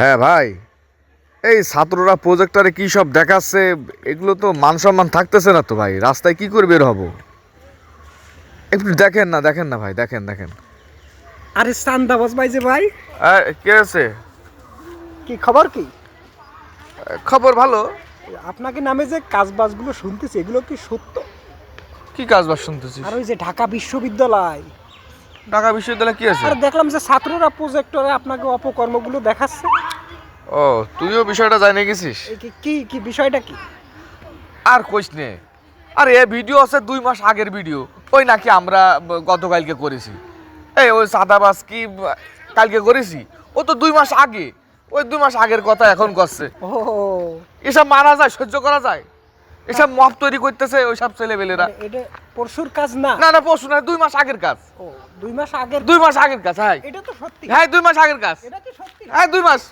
হ্যাঁ ভাই, এই ছাত্ররা প্রজেক্টরে কি সব দেখাচ্ছে, এগুলো তো মান সম্মান থাকতেছে না তো ভাই। রাস্তায় কি করে বের হবো? একটু দেখেন না, দেখেন না ভাই, দেখেন দেখেন। আরে চান্দাবাজ ভাই যে ভাই, কে আছে? কি খবর কি? খবর ভালো। আপনাকে নামে যে কাজবাজগুলো শুনতেছি এগুলো কি সত্য? কি কাজ বাজ শুনতেছিস? আর ওই যে ঢাকা বিশ্ববিদ্যালয়, ঢাকা বিশ্ববিদ্যালয়ে কি আছে? আর দেখলাম যে ছাত্ররা প্রজেক্টরে আপনাকে অপকর্মগুলো দেখাচ্ছে। ও, তুইও বিষয়টা জানিয়ে গেছিস? এই কি কি বিষয়টা কি? আর কইস নে। আরে এ ভিডিও আছে 2 মাস আগের ভিডিও। ওই নাকি আমরা গতকালকে করেছি। ওই সাদাবাস কি কালকে করেছি? ও তো 2 মাস আগে। ওই 2 মাস আগের কথা এখন করছে। ও এসব মানা যায়, সহ্য করা যায়? এসব মপ তৈরি করতেছে ওইসব ছেলেবেলেরা। মানে এটা পরশুর কাজ না? না না, পরশু না, 2 মাস আগের কাজ। ও 2 মাস আগের? 2 মাস আগের কাজ, হ্যাঁ। এটা তো সত্যি? হ্যাঁ, 2 মাস আগের কাজ। এটা কি সত্যি? হ্যাঁ, 2 মাস।